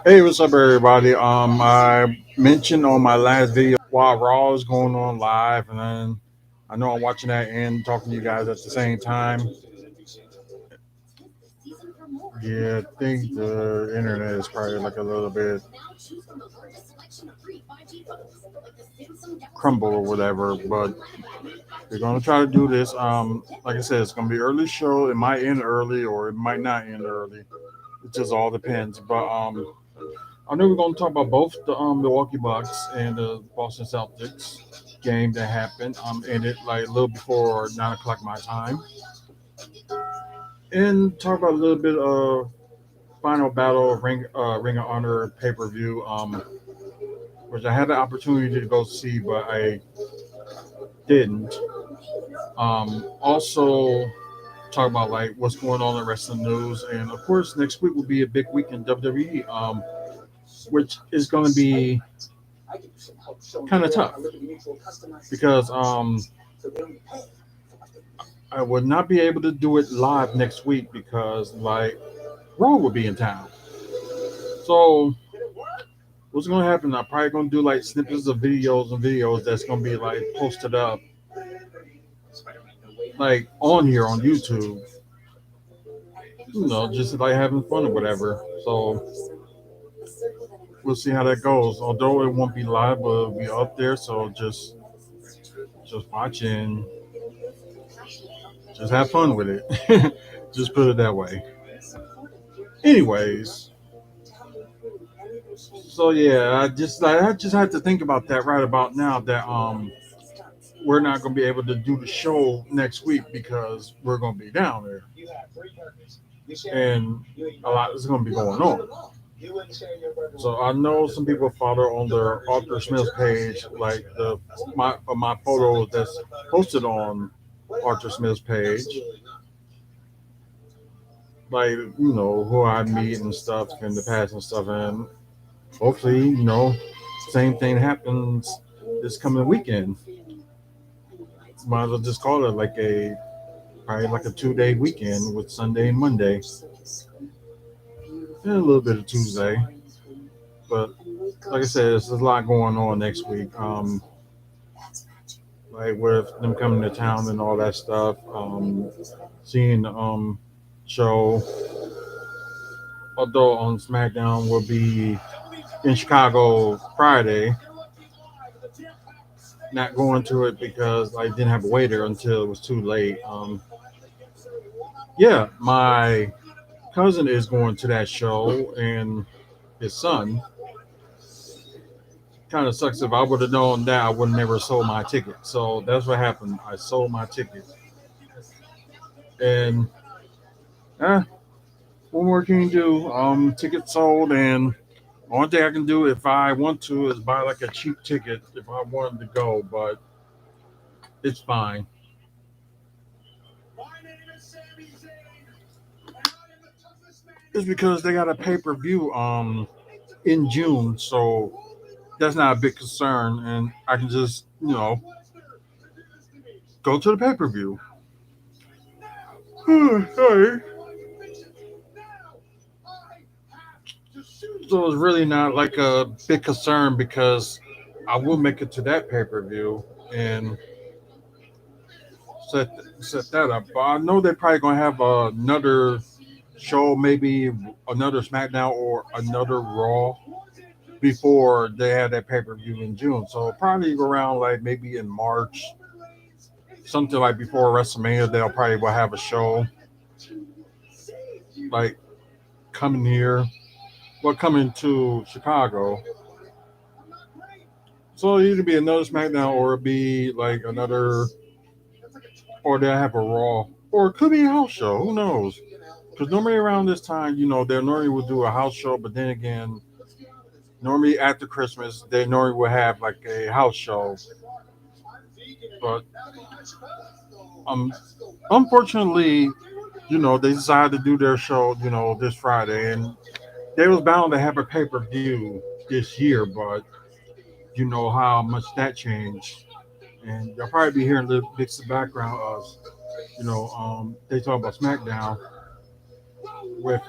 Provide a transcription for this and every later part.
Hey, what's up, everybody? I mentioned on my last video while Raw is going on live, and then I know I'm watching that and talking to you guys at the same time. Yeah, I think the internet is probably like a little bit crumble or whatever, but we're gonna try to do this. Like I said, it's gonna be early show. It might end early or it might not end early. It just all depends. But I know we're going to talk about both the Milwaukee Bucks and the Boston Celtics game that happened. Ended like a little before 9 o'clock my time, and talk about a little bit of Final Battle Ring of Honor pay per view, which I had the opportunity to go see, but I didn't. Also talk about like what's going on in the wrestling news, and of course next week will be a big week in WWE, which is going to be kind of tough because I would not be able to do it live next week because like Raw will be in town. So what's gonna happen? I'm probably gonna do like snippets of videos and videos that's gonna be like posted up like on here on YouTube. Just like having fun or whatever. So we'll see how that goes. Although it won't be live, but it'll be up there. So just watch and just have fun with it. Just put it that way. Anyways, so yeah, I just had to think about that right about now that we're not gonna be able to do the show next week because we're gonna be down there and a lot is gonna be going on. So I know some people follow on their Arthur Smith's page, like my photos that's posted on Arthur Smith's page, like who I meet and stuff in the past and stuff, and hopefully same thing happens this coming weekend. Might as well just call it like a probably like a 2 day weekend with Sunday and Monday and a little bit of Tuesday. But like I said, there's a lot going on next week. Like with them coming to town and all that stuff. Seeing the show. Although on SmackDown will be in Chicago Friday. Not going to it because I didn't have a waiter until it was too late. Yeah, my cousin is going to that show and his son. Kind of sucks. If I would have known that, I would have never sold my ticket. So that's what happened. I sold my ticket. And eh, what more can you do? Ticket sold, and only thing I can do if I want to is buy like a cheap ticket if I wanted to go, but it's fine. It's because they got a pay per view in June, so that's not a big concern, and I can just go to the pay per view. Sorry. So it's really not like a big concern because I will make it to that pay per view and set set that up. But I know they're probably gonna have another show, maybe another SmackDown or another Raw before they have that pay per view in June. So probably around like maybe in March, something like before WrestleMania, they'll probably will have a show like coming here, well coming to Chicago. So it'll either be another SmackDown or it'll be like another, or they'll have a Raw, or it could be a house show. Who knows? Because normally around this time, they normally will do a house show, but then again, normally after Christmas, they normally will have like a house show. But um, unfortunately, they decided to do their show, this Friday, and they was bound to have a pay per view this year, but you know how much that changed, and you'll probably be hearing little bits of background of, they talk about SmackDown. with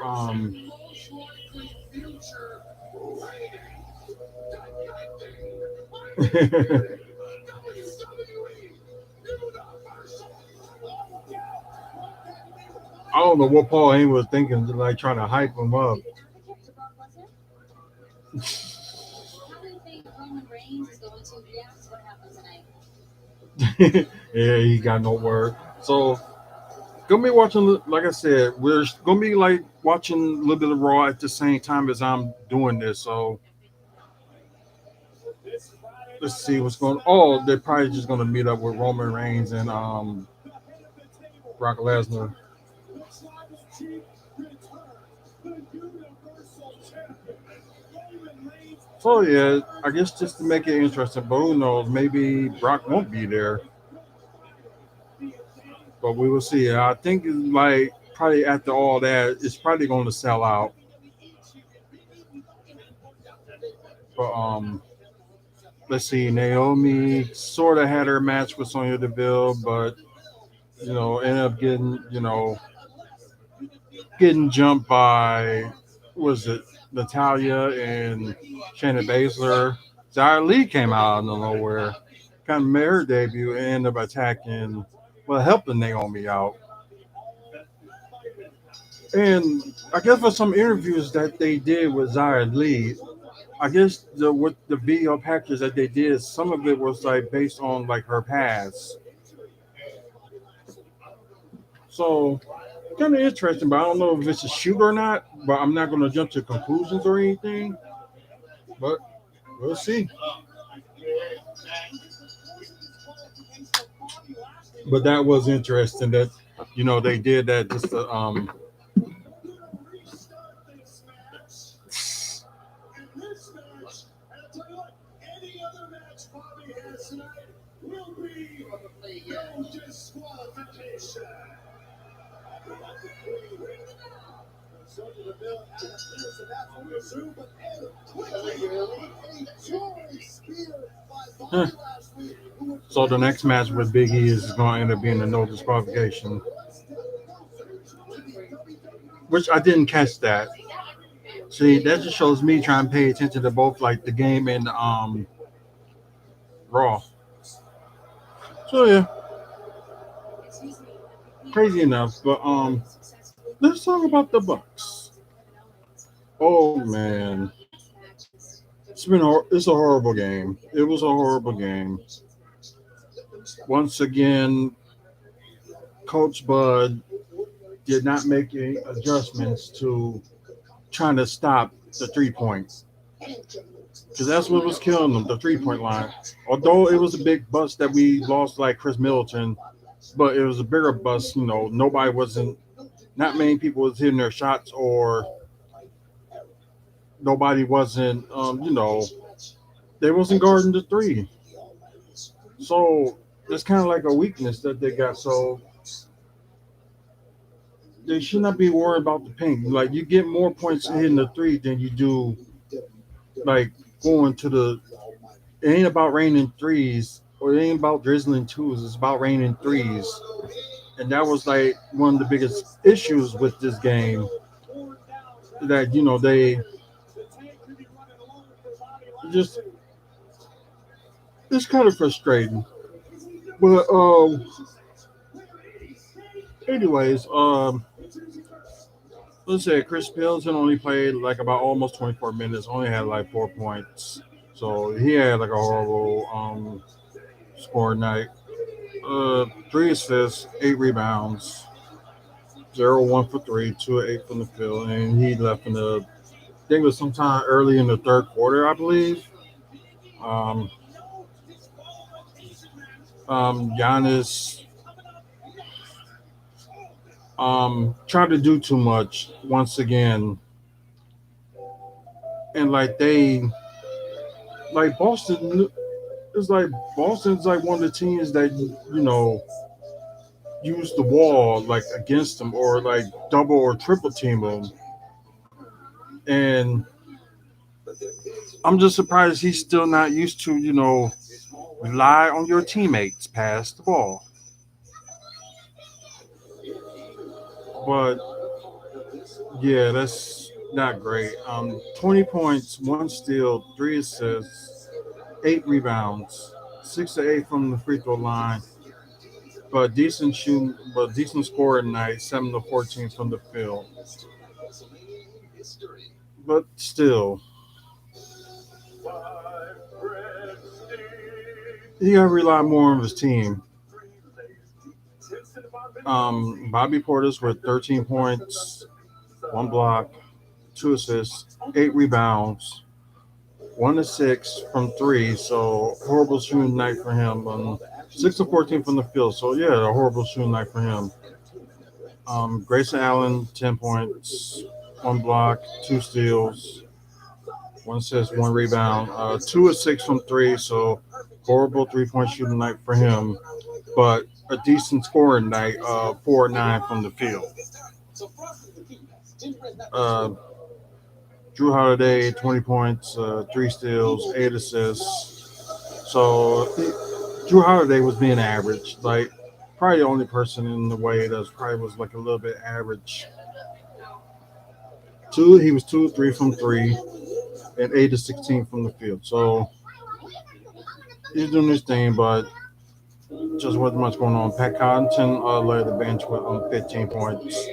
I don't know what Paul Heyman was thinking, like trying to hype him up. Yeah, he got no word. So gonna be watching. Like I said, we're gonna be like watching a little bit of Raw at the same time as I'm doing this. So let's see what's going. Oh, they're probably just gonna meet up with Roman Reigns and Brock Lesnar. So yeah, I guess just to make it interesting. But who knows? Maybe Brock won't be there. But we will see. I think like probably after all that, it's probably going to sell out. But let's see. Naomi sort of had her match with Sonya Deville, but ended up getting jumped by was it Natalia and Shayna Baszler. Xia Lee came out of nowhere, kind of made her debut and ended up attacking, well, helping Naomi out. And I guess for some interviews that they did with Xia Lee, I guess the with the video packages that they did, some of it was like based on like her past. So kind of interesting, but I don't know if it's a shoot or not. But I'm not going to jump to conclusions or anything. But we'll see. But that was interesting that they did that just to huh. So the next match with Big E is going to end up being a no disqualification, which I didn't catch that. See, that just shows me trying to pay attention to both like the game and Raw. So yeah, crazy enough. But let's talk about the Bucks. Oh man, it's a horrible game. It was a horrible game. Once again, Coach Bud did not make any adjustments to trying to stop the 3 points because that's what was killing them, the 3 point line. Although it was a big bust that we lost like Chris Middleton, but it was a bigger bust. Nobody wasn't, not many people was hitting their shots, or nobody wasn't, they wasn't guarding the three. So it's kind of like a weakness that they got. So they should not be worried about the paint. Like you get more points hitting the three than you do like going to the. It ain't about raining threes, or it ain't about drizzling twos. It's about raining threes, and that was like one of the biggest issues with this game. That they just it's kind of frustrating. But anyways, let's say Chris Middleton only played like about almost 24 minutes. Only had like 4 points, so he had like a horrible score night. 3 assists, 8 rebounds, 0 1 for 3, 2 of 8 from the field, and he left in the. I think it was sometime early in the third quarter, I believe. Um, Giannis tried to do too much once again, and like Boston, it's like Boston's like one of the teams that use the wall like against them or like double or triple team them, and I'm just surprised he's still not used to rely on your teammates pass the ball. But Yeah, that's not great. 20 points, one steal, three assists, eight rebounds, 6 to 8 from the free throw line, but decent scoring night, 7 to 14 from the field. But still, he got to rely more on his team. Bobby Portis with 13 points, one block, two assists, eight rebounds, 1 to 6 from three. So horrible shooting night for him. 6 to 14 from the field. So yeah, a horrible shooting night for him. Grayson Allen, 10 points, one block, two steals, one assist, one rebound, 2 of 6 from three. So horrible 3 point shooting night for him, but a decent scoring night, 4 or 9 from the field. Uh, Drew Holiday, 20 points, three steals, eight assists. So Drew Holiday was being average, like probably the only person in the way that probably was like a little bit average. He was 2 of 3 from three, and 8 to 16 from the field. So he's doing his thing, but just wasn't much going on. Pat Connaughton led the bench with 15 points,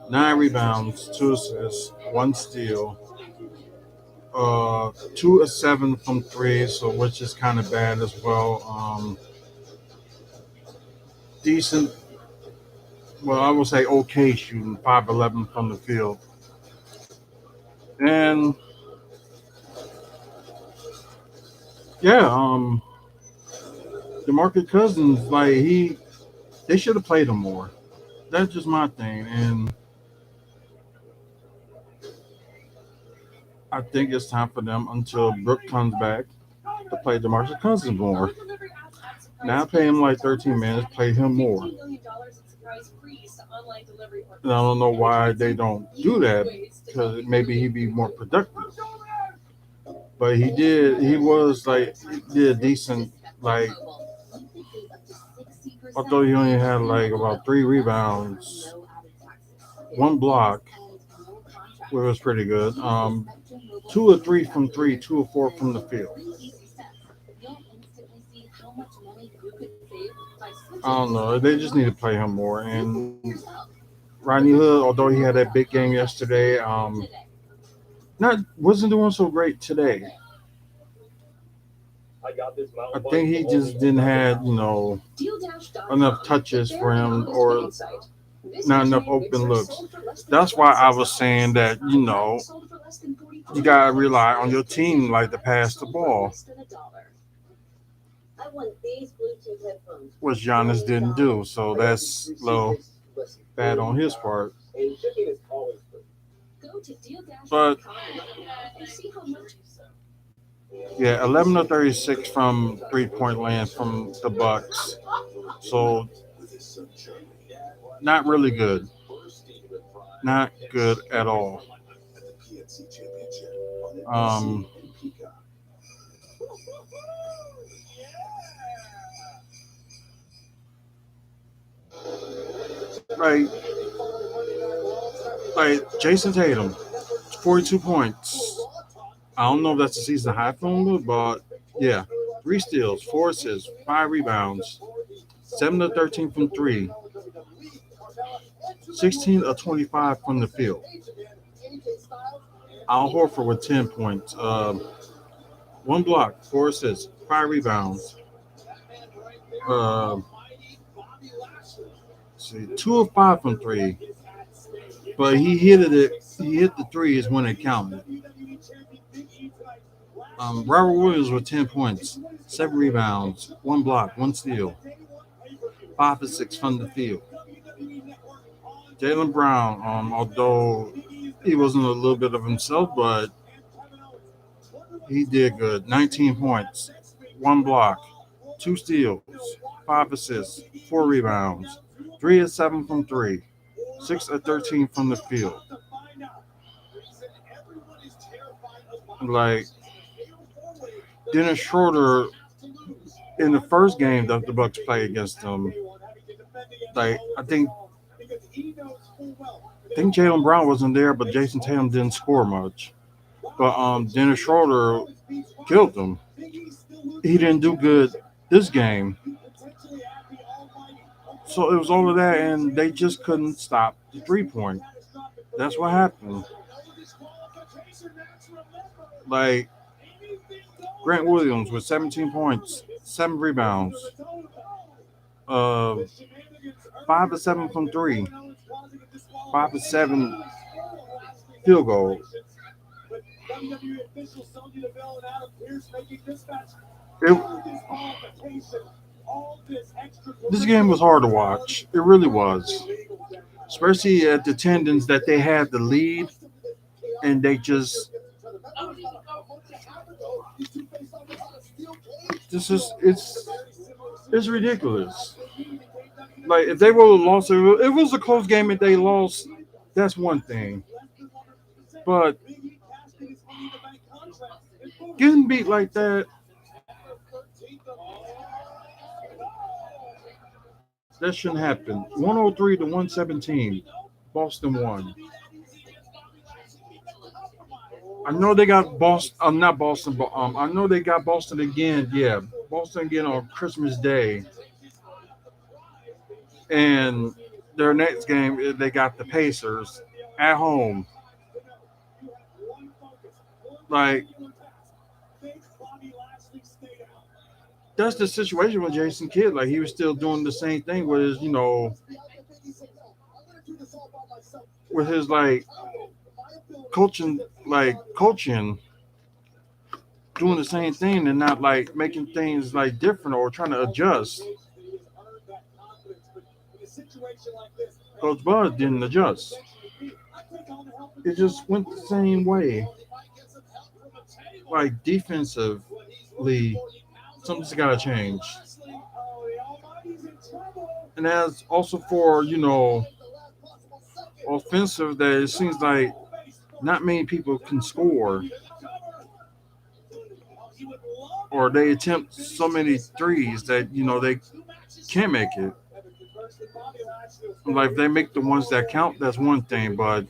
9 rebounds, two assists, one steal, 2 of 7 from three, so which is kind of bad as well. Decent, well, I would say okay shooting, 5 of 11 from the field, and yeah, DeMarcus Cousins, like they should have played him more. That's just my thing, and I think it's time for them until Brooke comes back to play DeMarcus Cousins more. Now pay him like 13 minutes, play him more. And I don't know why they don't do that because maybe he'd be more productive. But he did. He was like he did decent. Like although he only had like about 3 rebounds, one block, which was pretty good. 2 of 3 from three, 2 of 4 from the field. I don't know. They just need to play him more. And Rodney Hood, although he had that big game yesterday, not wasn't doing so great today. I think he just didn't have enough touches for him or not enough open looks. That's why I was saying that you gotta rely on your team like to pass the ball, which Giannis didn't do. So that's a little bad on his part. But yeah, 11 of 36 from 3 point land from the Bucks. So not really good. Not good at all. Um, like Jason Tatum, 42 points. I don't know if that's a season high for him, but yeah, 3 steals, 4 assists, 5 rebounds, 7 of 13 from three, 16 of 25 from the field. Al Horford with 10 points, one block, 4 assists, 5 rebounds. Uh, see, 2 of 5 from three, but he hit it. He hit the threes when it counted. Robert Williams with 10 points, 7 rebounds, one block, one steal, 5 of 6 from the field. Jalen Brown, although he wasn't a little bit of himself, but he did good. 19 points, one block, two steals, 5 assists, 4 rebounds, 3 of 7 from three, 6 of 13 from the field. Like Dennis Schroeder in the first game that the Bucks played against them, like I think I think Jalen Brown wasn't there, but Jason Tatum didn't score much. But Dennis Schroeder killed him. He didn't do good this game. So it was all of that, and they just couldn't stop the 3 point. That's what happened. Like Grant Williams with 17 points, 7 rebounds, uh, 5 of 7 from three, 5 of 7 field goals. It, this game was hard to watch. It really was, especially at the tendons that they had the lead, and they just this is it's ridiculous. Like if they would have lost, if it was a close game and they lost, that's one thing. But getting beat like that, that shouldn't happen. 103 to 117, Boston won. I know they got Boston. Not Boston, but I know they got Boston again. Yeah, Boston again on Christmas Day, and their next game they got the Pacers at home. Like that's the situation with Jason Kidd. Like he was still doing the same thing with his, with his coaching, doing the same thing and not like making things like different or trying to adjust. Coach Buzz didn't adjust. It just went the same way. Like defensively, something's got to change. And as also for offensive, that it seems like not many people can score, or they attempt so many threes that they can't make it. Like if they make the ones that count, that's one thing, but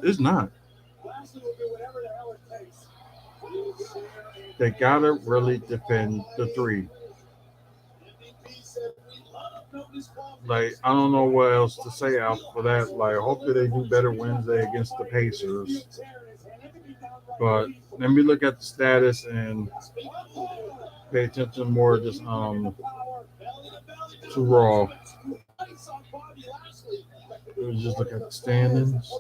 it's not. They gotta really defend the three. Like I don't know what else to say after that. Like hopefully they do better Wednesday against the Pacers. But let me look at the status and pay attention more just to Raw. Let's just look at the standings.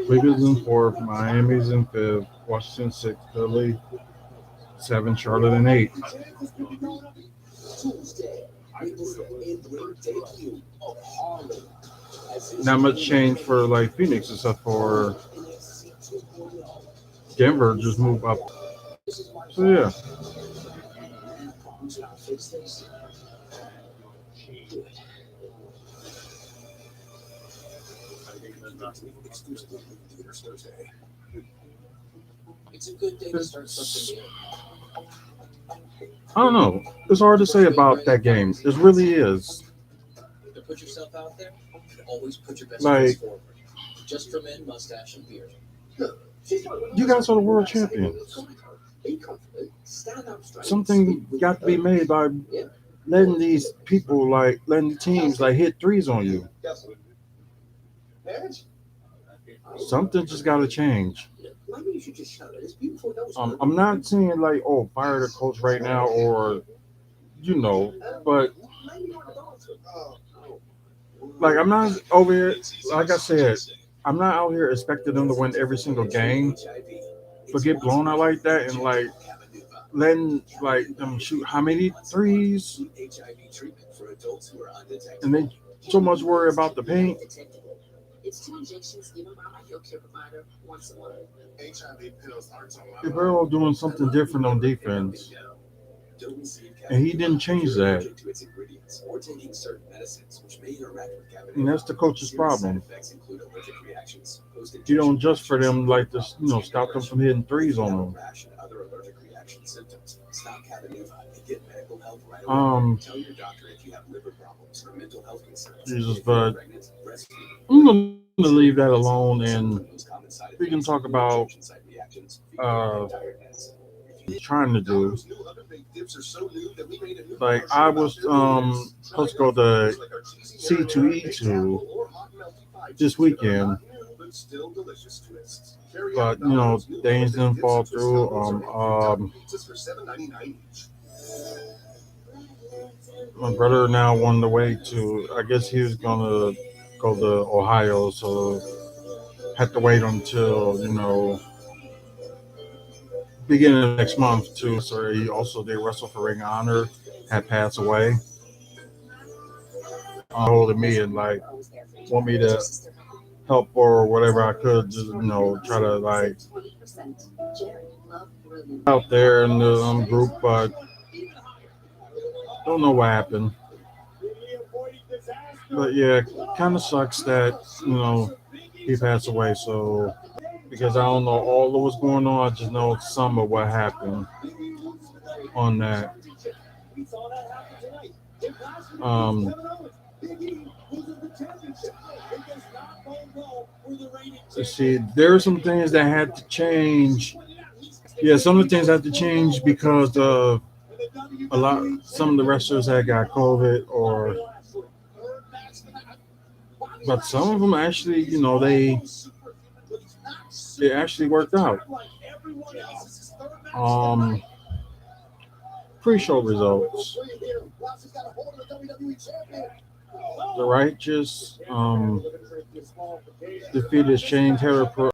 Cleveland's in fourth, Miami's in fifth, Washington sixth, Philly 7, Charlotte in 8. Not much change for like Phoenix except for Denver just moved up. So yeah. It's, I don't know. It's hard to say about that game. It really is. Like you guys are the world champions. Something got to be made by letting these people letting the teams hit threes on you. Something just got to change. I'm not saying fire the coach right now or but I'm not over here. Like I said, I'm not out here expecting them to win every single game, but get blown out like that and letting them shoot how many threes, and they so much worry about the paint. If we're all doing something different on defense, And he didn't change that. And that's the coach's problem. You don't adjust for them like this, stop them from hitting threes on them. Jesus, but I'm going to leave that alone, and we can talk about trying to do. Like I was supposed to go to C2E2 this weekend, but things didn't fall through. My brother now on the way to. I guess he was gonna go to Ohio, so had to wait until beginning of next month too. So he also did wrestle for Ring of Honor, had passed away. Holding me and like want me to help or whatever I could, just try to like out there in the group, but don't know what happened. But yeah, kind of sucks that he passed away. So because I don't know all of what's going on, I just know some of what happened on that. Let's see, there are some things that had to change. Yeah, some of the things had to change because of some of the wrestlers had got COVID, but some of them actually, it actually worked out. Pre-show results. The Righteous defeated Shane Taylor Pro.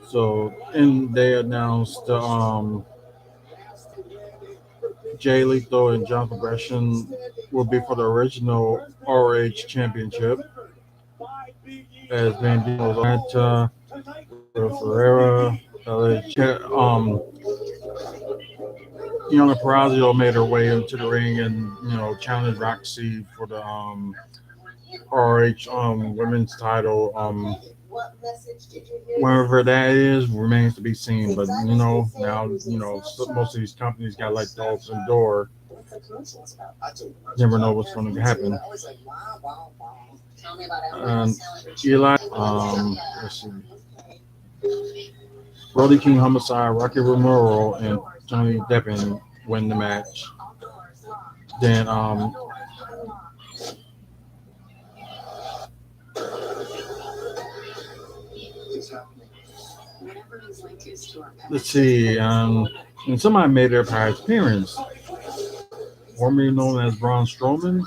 So, and they announced Jay Lethal and John Progression will be for the original ROH Championship. As Van Dino's Atlanta, Ferreira, Deonna Purrazzo made her way into the ring and challenged Roxy for the ROH women's title. Wherever that is remains to be seen. But now most of these companies got like the open door. Never know what's going to happen. Eli, let's see. Brody King Homicide, Rocky Romero, and Johnny Deppen win the match. Then let's see, and somebody made their prior appearance. Formerly known as Braun Strowman,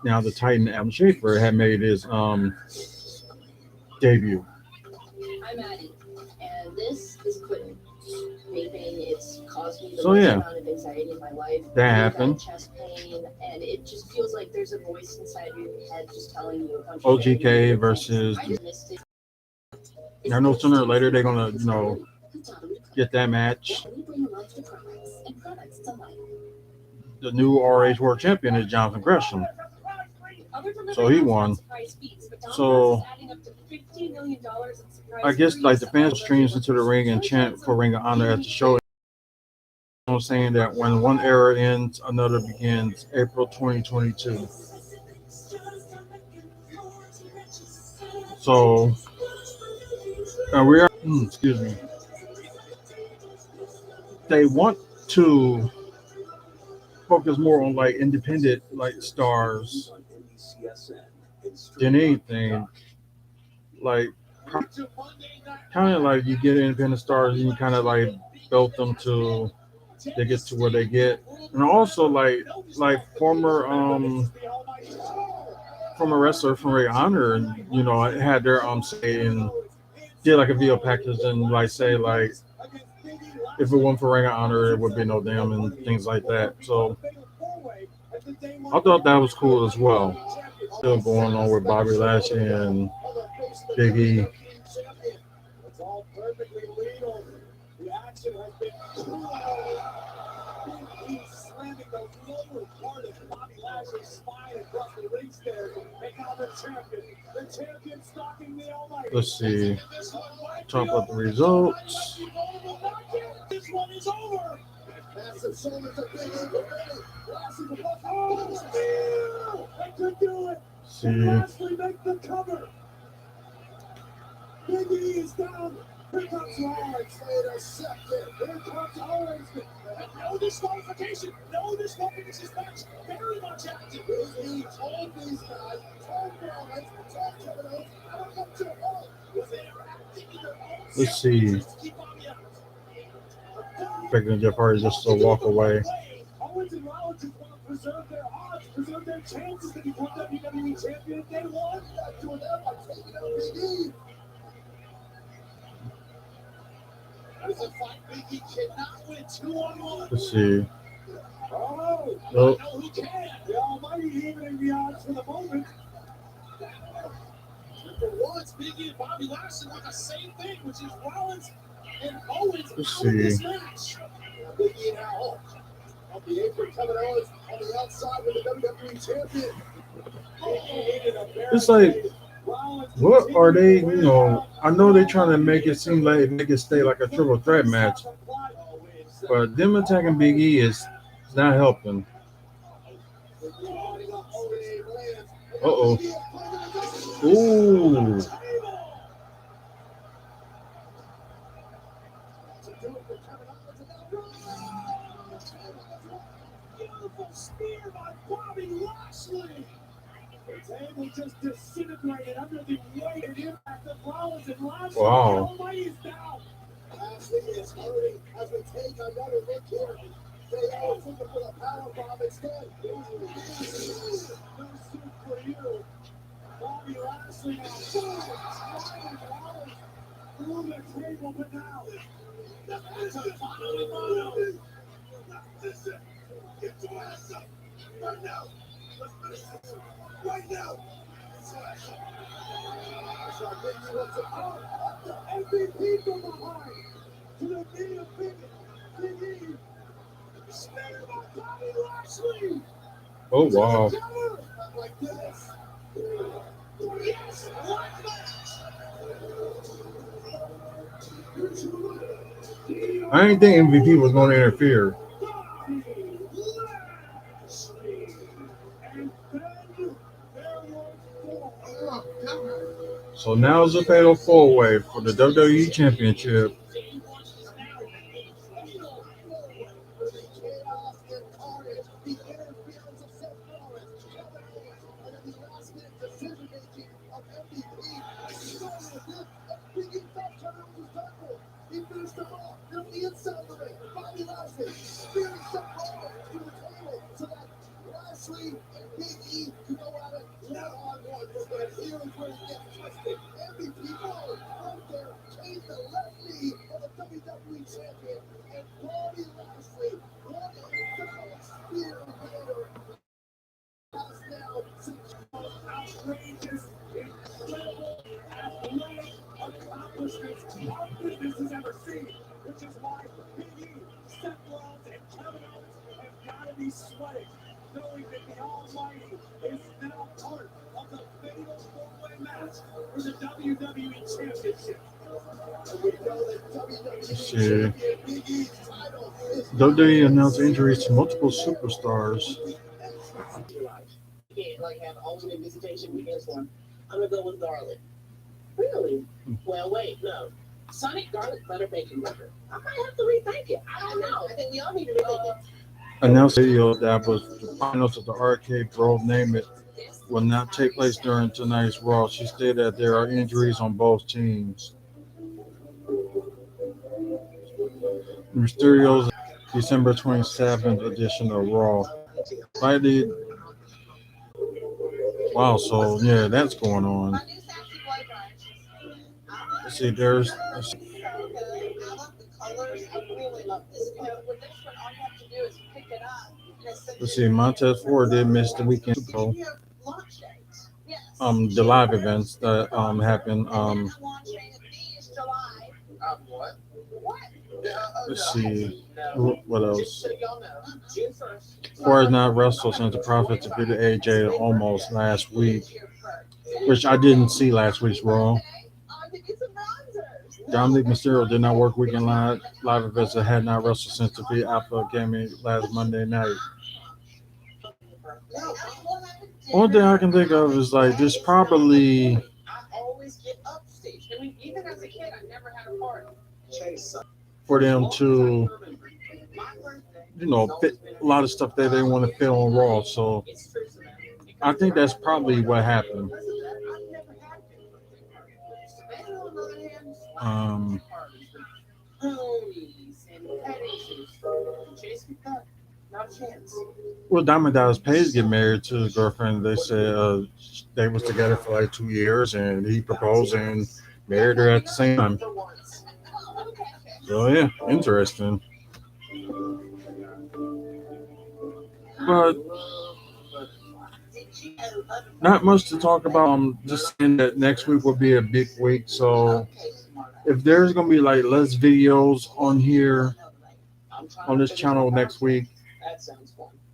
now the Titan Adam Schafer had made his debut. I'm Addie, and this is quitting. It's caused me the most amount of anxiety in my life. That happened. Chest pain, and it just feels like there's a voice inside your head just telling you a bunch of OGK versus. I know sooner or later they're gonna, get that match. The new ROH World Champion is Jonathan Gresham. So he won. So I guess like the fans streams into the ring and chant for Ring of Honor at the show. Saying that when one era ends, another begins. April 2022. So we are. Excuse me. They want to focus more on like independent like stars than anything. Like kind of like you get independent stars and you kind of like build them to they get to where they get, and also like former wrestler from Ring of Honor, and had their say and did like a video package and like say like if it wasn't for Ring of Honor it would be no damn and things like that. So I thought that was cool as well. Still going on with Bobby Lashley and Big E. The action has been cool. Big E slamming the lower part of Bobby Lashley's spine across the ring stairs. And now the champion stalking the Almighty. Let's see. Talk about the results. This one is over. Massive shoulders of Big E. Lashley with one. Oh, spear! They could do it. See. Lashley make the cover. Big E is down. Here comes Rollins. Wait a second. Here comes Owens. No disqualification. No disqualification match. Very much active. Big E told these guys, told Rollins, told Kevin Owens, I don't come to home. Was interacting in their own. Let's see. Just keep on the out. Expecting Jeff Hardy just to walk away. Owens and Rollins just want to preserve their odds, preserve their chances to become WWE champion day one. Not doing that by taking out Big E. There's a fight Big E cannot win 2-on-1. Let's see. Oh, Nope. I know who can. The Almighty evening the odds for the moment. For once, Big E and Bobby Lashley want the same thing, which is Rollins and Owens Let's out of this see. match. Big E now home. On the apron, Kevin Owens on the outside with the WWE champion. It's like, what are they? You know, I know they're trying to make it seem like make it stay like a triple threat match, but them attacking Big E is not helping. Uh-oh. Ooh. Beautiful spear by Bobby Lashley. The table just disintegrated under the weight and impact of Rollins and Lashley. Wow. Almighty is down. Lashley is hurting as we take another look here. They are looking for the power bomb instead. No soup for you. Bobby Lashley now. Rollins through the table, but now. That's a final. Listen, get your ass up right now. Let's finish this right now. That's our Big E wants to up the MVP from behind to the knee of Big E. Spear by Bobby Lashley. Oh, wow. Like this. Yes, like that. I didn't think MVP was going to interfere. So now it's a fatal four-way for the WWE Championship. He finished him off from the inside of the ring. Bobby Lashley spearing some forward to the table so that Lashley and Big E can go at it one-on-one. But here is where it gets twisted. MVP right there changed the left knee of the WWE champion. And Bobby Lashley, one incredible spear later, has now secured outrageous, incredible, athletic accomplishments our business has ever seen, which is why Big E, Seth Rollins, and Kevin Owens have got to be sweating, knowing that the Almighty is now part of the fatal four-way match for the WWE Championship. And we know that WWE Champion Big E's title is WWE announced injuries to multiple superstars. Like have alternate visitation weekends for him. I'm gonna go with garlic. Really? Well, wait, no. Sonic garlic butter bacon burger. I might have to rethink it. I don't know. I think we all need to rethink it. Announced video that was the finals of the Arcade Grove Name It will not take place during tonight's Raw. She stated that there are injuries on both teams. Mysterio's December 27th edition of Raw. Friday. Wow, so yeah, that's going on. Let's see, there's. Let's see. I love the colors. I really love this coat. With this one, all you have to do is pick it up. Let's see, Montez Ford did miss the weekend Super Bowl. Launch dates. Yes. The live events that happened. And then the launch date of these July. what? Let's see. What else? Corey's not wrestled since the Prophet defeated AJ almost last week, which I didn't see last week's Raw. Dominic Mysterio did not work weekend live events and had not wrestled since defeat Alpha Academy last Monday night. Only thing I can think of is like this probably for them to fit a lot of stuff that they want to fit on Raw. So I think that's probably what happened. Um, well, Diamond Dallas Page get married to his girlfriend. They said they was together for like 2 years, and he proposed and married her at the same time. So yeah, interesting. But not much to talk about. Just saying that next week will be a big week. So if there's gonna be like less videos on here on this channel next week,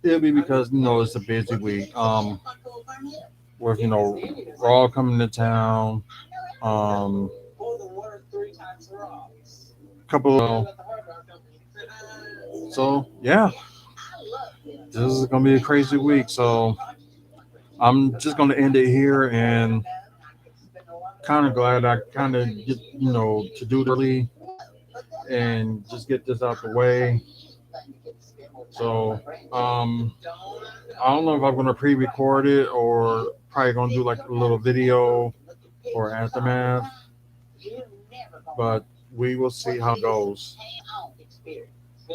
it'll be because it's a busy week. With Raw coming to town, couple. So yeah, this is gonna be a crazy week. So I'm just gonna end it here, and kind of glad I kind of get to do it early and just get this out the way. So I don't know if I'm gonna pre-record it or probably gonna do like a little video or aftermath, but we will see how it goes.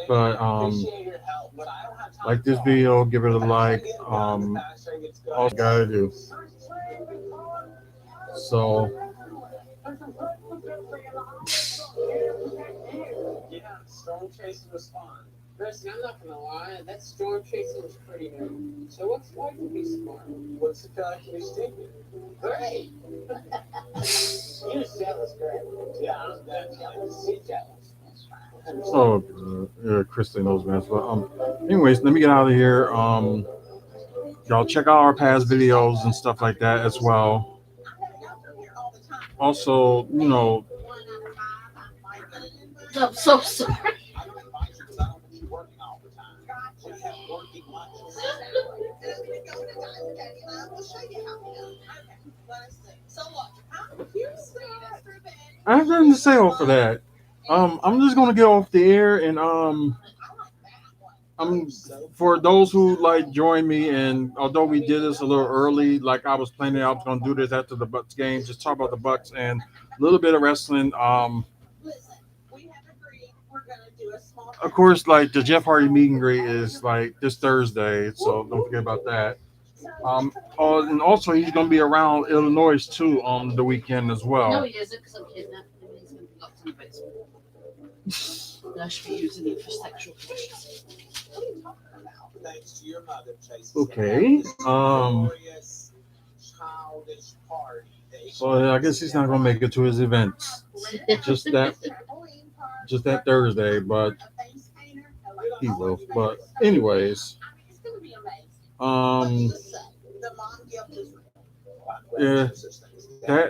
But like this video, give it a like. All you gotta do. So Storm Chaser was fun. Listen, I'm not gonna lie, that Storm Chaser was pretty new. So what's it like to be smart? What's it like to be stupid? Great! You're jealous, Greg. Yeah, I'm jealous. You're jealous. oh, yeah, Kristen knows best. But anyways, let me get out of here. Y'all check out our past videos and stuff like that as well. Also, I'm so sorry. I have nothing to say for that. I'm just gonna get off the air, and I'm for those who like join me, and although we did this a little early, like I was planning, I was gonna do this after the Bucks game, just talk about the Bucks and a little bit of wrestling. Of course, like the Jeff Hardy meet and greet is like this Thursday, so don't forget about that. And also he's gonna be around Illinois too on the weekend as No, well. he isn't, because I'm kidnapped him and he's going to be locked in the basement. And I should be using him for sexual pleasures. Okay. So I guess he's not gonna make it to his events. Just that Thursday, but he will. But anyways, yeah,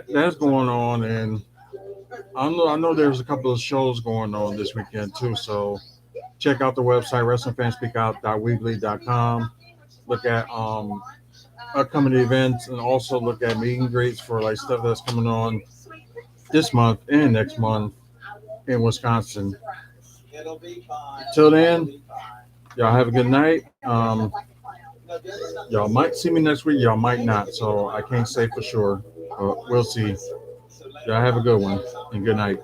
that's going on, and I know there's a couple of shows going on this weekend too. So check out the website wrestlingfanspeakout.weebly.com. Look at upcoming events, and also look at meet and greets for like stuff that's coming on this month and next month in Wisconsin. Till then, y'all have a good night. Y'all might see me next week, y'all might not, so I can't say for sure, but we'll see. Y'all have a good one and good night.